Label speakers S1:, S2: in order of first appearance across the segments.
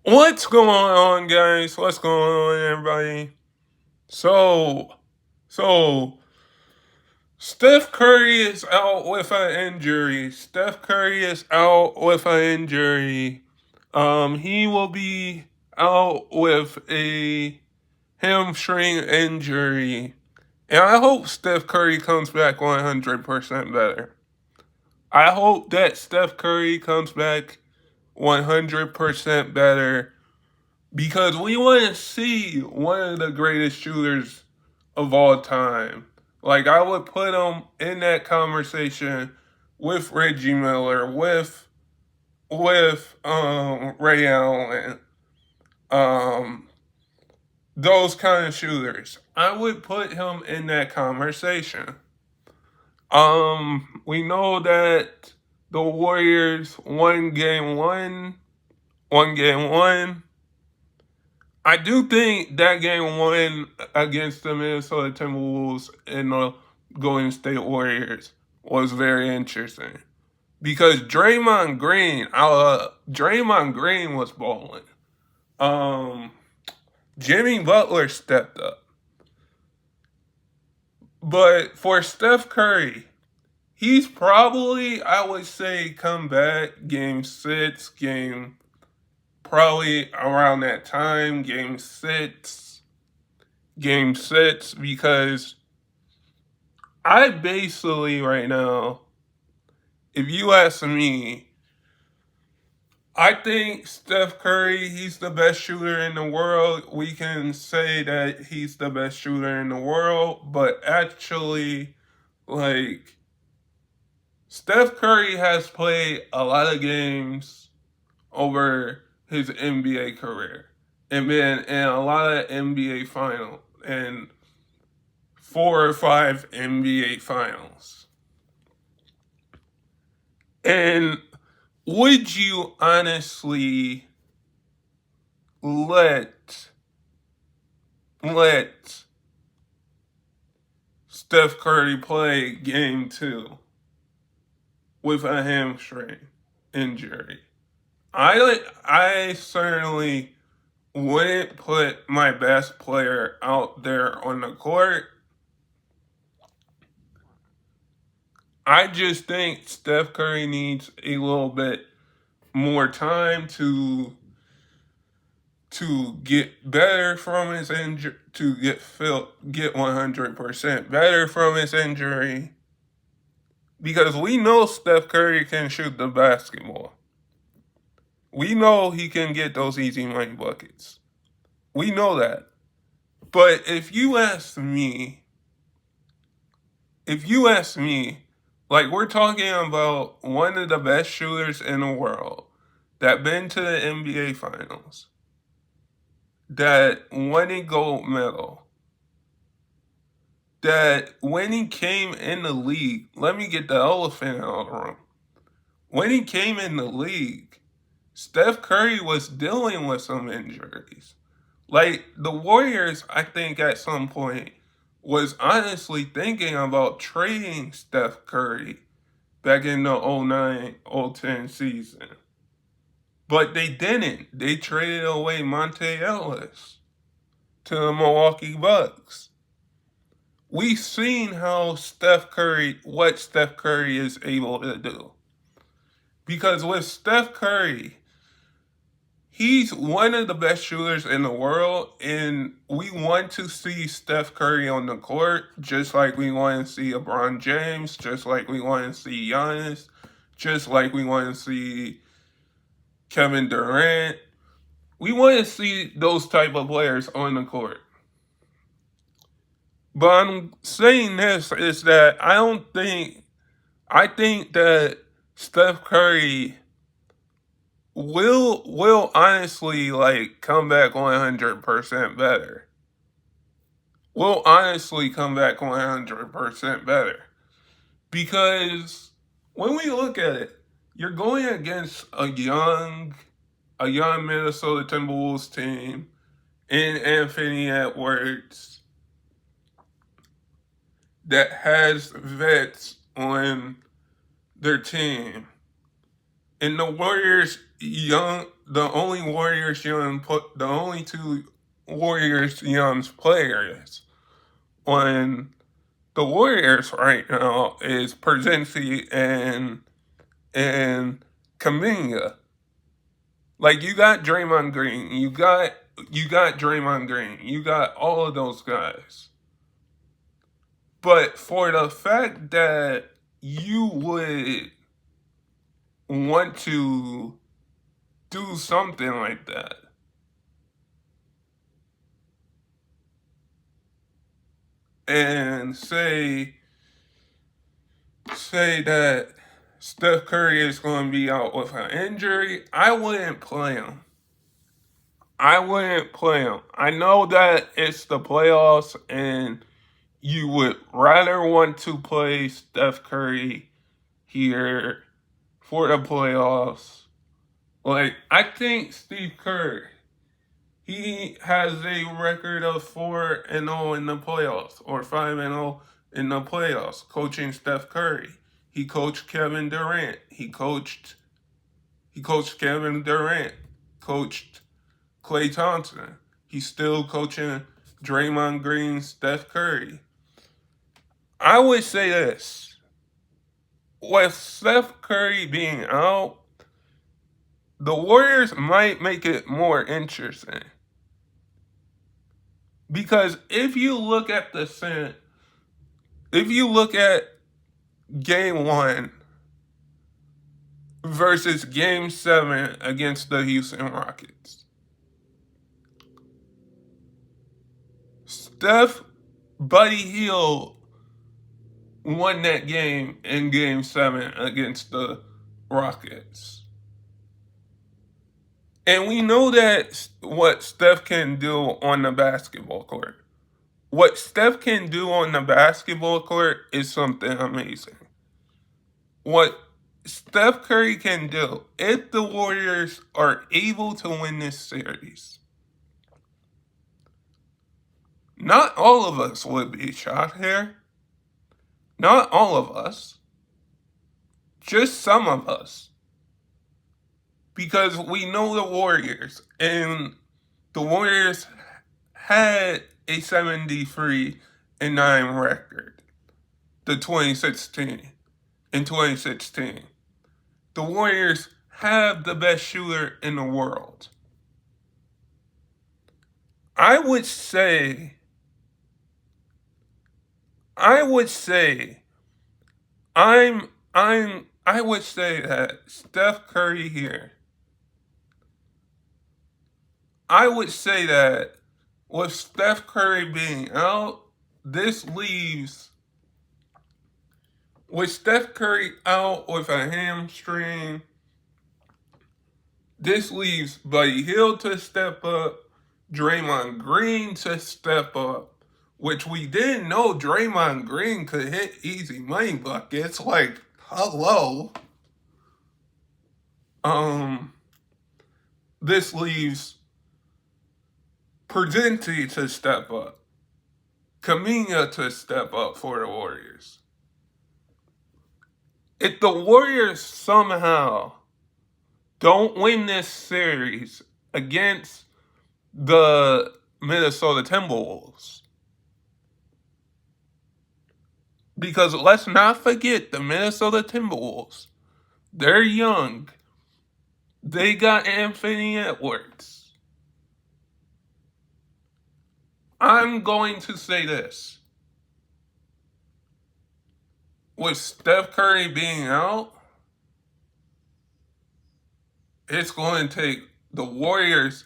S1: What's going on, guys? What's going on, everybody? So, so Steph Curry is out with an injury. Steph Curry is out with an injury. He will be out with a hamstring injury, and I hope Steph Curry comes back 100% better. I hope that Steph Curry comes back 100% better because we want to see one of the greatest shooters of all time. Like, I would put him in that conversation with Reggie Miller, with Ray Allen, um, those kind of shooters. I would put him in that conversation. We know that the Warriors won game one. I do think that game one against the Minnesota Timberwolves and the Golden State Warriors was very interesting because Draymond Green was balling. Jimmy Butler stepped up, but for Steph Curry, he's probably, I would say, come back probably around that time, game six, because I basically right now, if you ask me, I think Steph Curry, he's the best shooter in the world. We can say that he's the best shooter in the world, but actually, like, Steph Curry has played a lot of games over his NBA career and been in a lot of NBA finals and 4 or 5 NBA finals. And would you honestly let Steph Curry play game 2 with a hamstring injury? I certainly wouldn't put my best player out there on the court. I just think Steph Curry needs a little bit more time to get better from his injury, to get 100% better from his injury, because we know Steph Curry can shoot the basketball. We know he can get those easy money buckets. We know that. But if you ask me, like, we're talking about one of the best shooters in the world that been to the NBA finals, that won a gold medal, that when he came in the league, let me get the elephant out of the room. When he came in the league, Steph Curry was dealing with some injuries. Like, the Warriors, I think at some point was honestly thinking about trading Steph Curry back in the 09-010 season. But they didn't. They traded away Monte Ellis to the Milwaukee Bucks. We've seen what Steph Curry is able to do. Because with Steph Curry, he's one of the best shooters in the world, and we want to see Steph Curry on the court, just like we want to see LeBron James, just like we want to see Giannis, just like we want to see Kevin Durant. We want to see those type of players on the court. But I'm saying this is that I think that Steph Curry will honestly, like, come back 100% better. Will honestly come back 100% better. Because when we look at it, you're going against a young Minnesota Timberwolves team in Anthony Edwards that has vets on their team. And the Warriors the only the only two Warriors young players on the Warriors right now is Przinski and Kaminga. Like you got Draymond Green, you got Draymond Green, you got all of those guys. But for the fact that you would want to do something like that and say that Steph Curry is going to be out with an injury, I wouldn't play him. I wouldn't play him. I know that it's the playoffs and you would rather want to play Steph Curry here for the playoffs. Like, I think Steve Kerr, he has a record of 4-0 in the playoffs or 5-0 in the playoffs coaching Steph Curry. He coached Kevin Durant. He coached Kevin Durant. Coached Klay Thompson. He's still coaching Draymond Green, Steph Curry. I would say this. With Steph Curry being out, the Warriors might make it more interesting. Because if you look at game 1 versus game 7 against the Houston Rockets, Steph Buddy Hield won that game in game 7 against the Rockets. And we know that what Steph can do on the basketball court. What Steph can do on the basketball court is something amazing. What Steph Curry can do, if the Warriors are able to win this series, not all of us would be shot here. Not all of us. Just some of us. Because we know the Warriors, and the Warriors had a 73-9 record in 2016. The Warriors have the best shooter in the world. I would say that Steph Curry here. I would say that with Steph Curry being out, with Steph Curry out with a hamstring, this leaves Buddy Hield to step up, Draymond Green to step up, which we didn't know Draymond Green could hit easy money buckets. Like, hello. This leaves Przinski to step up, Kaminga to step up for the Warriors. If the Warriors somehow don't win this series against the Minnesota Timberwolves, because let's not forget the Minnesota Timberwolves, they're young. They got Anthony Edwards. I'm going to say this. With Steph Curry being out, it's going to take the Warriors'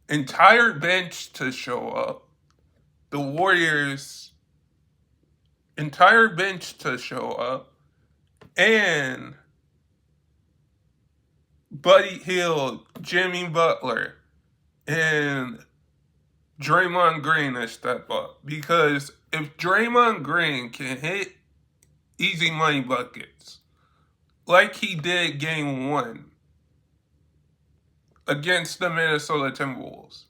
S1: entire bench to show up. The Warriors' entire bench to show up. And Buddy Hield, Jimmy Butler, and Draymond Green to step up. Because if Draymond Green can hit easy money buckets like he did game 1 against the Minnesota Timberwolves,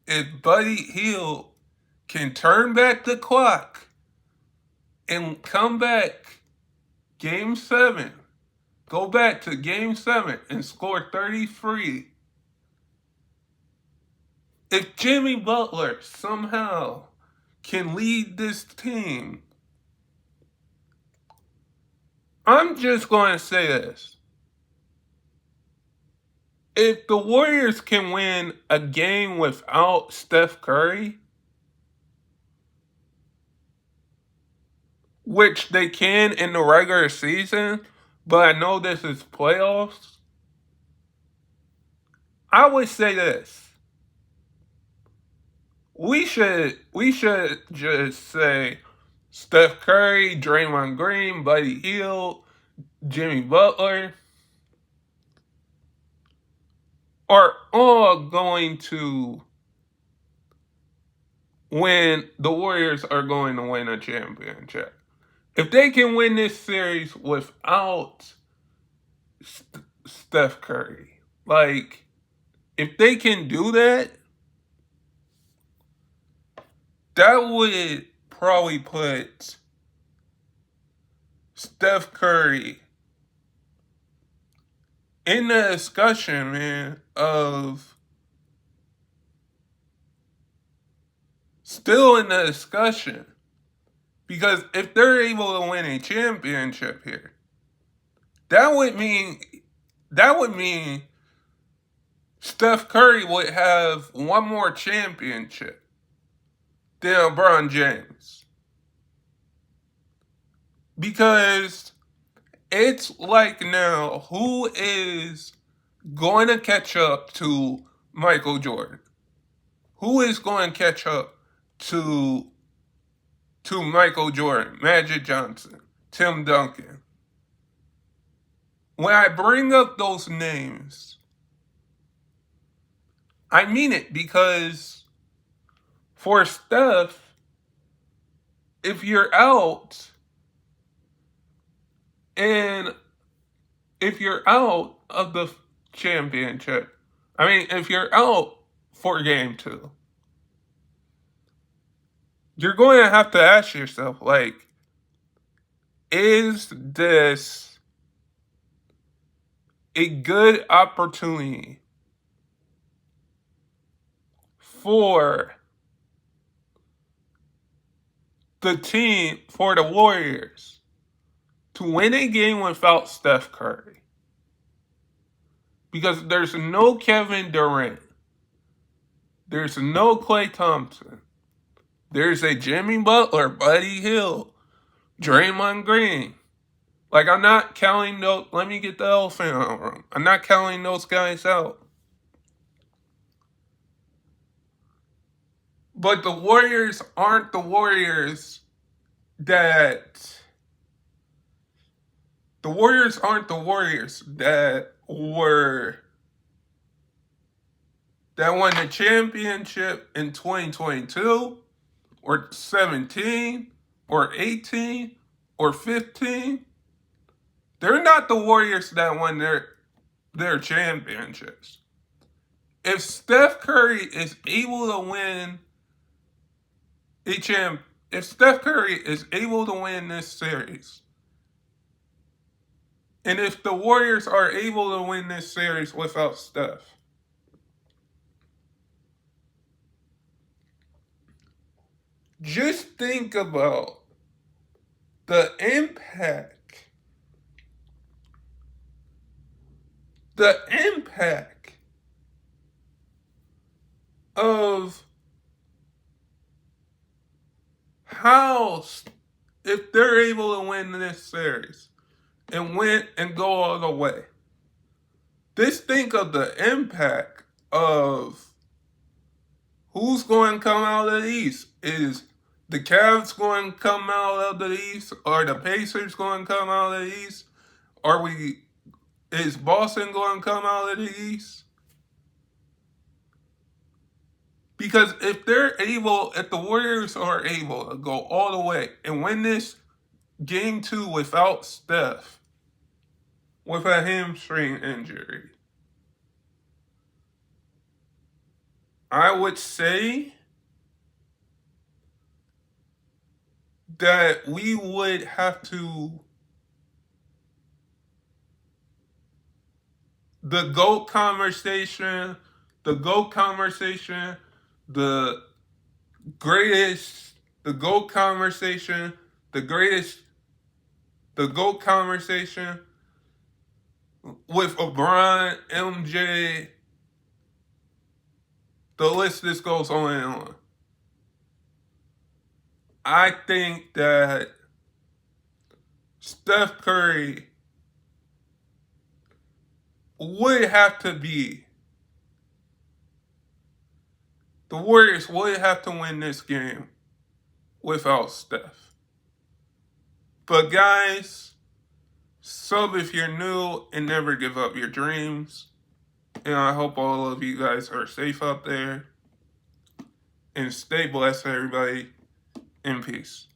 S1: if Buddy Hield can turn back the clock and come back Game 7. Go back to Game 7 and score 33. If Jimmy Butler somehow can lead this team, I'm just going to say this. If the Warriors can win a game without Steph Curry, which they can in the regular season, but I know this is playoffs, I would say this. We should just say Steph Curry, Draymond Green, Buddy Hield, Jimmy Butler are all going to win. The Warriors are going to win a championship. If they can win this series without Steph Curry, like, if they can do that, that would probably put Steph Curry in the discussion, man, of still in the discussion. Because if they're able to win a championship here, that would mean Steph Curry would have one more championship than LeBron James. Because it's like now, who is going to catch up to Michael Jordan? Who is going to catch up to Michael Jordan, Magic Johnson, Tim Duncan? When I bring up those names, I mean it, because for Steph, if you're out of the championship, if you're out for game 2, you're going to have to ask yourself, like, is this a good opportunity for the team, for the Warriors, to win a game without Steph Curry? Because there's no Kevin Durant. There's no Klay Thompson. There's a Jimmy Butler, Buddy Hield, Draymond Green. Like, I'm not counting those. Let me get the elephant out of the room. I'm not counting those guys out. But the Warriors aren't the Warriors that... The Warriors aren't the Warriors that won the championship in 2022 or 17 or 18 or 15. They're not the Warriors that won their championships. If Steph Curry is able to win if Steph Curry is able to win this series, and if the Warriors are able to win this series without Steph, just think about the impact of how, if they're able to win this series and win and go all the way. Just think of the impact of who's going to come out of the East. Is the Cavs going to come out of the East? Are the Pacers going to come out of the East? Is Boston going to come out of the East? Because if the Warriors are able to go all the way and win this game 2 without Steph, with a hamstring injury, I would say that we would have to the GOAT conversation, the GOAT conversation, the greatest, the GOAT conversation, the greatest, the GOAT conversation with LeBron, MJ, the list just goes on and on. I think that Steph Curry would have to be, the Warriors would have to win this game without Steph. But guys, sub if you're new and never give up your dreams. And I hope all of you guys are safe out there. And stay blessed, everybody. In peace.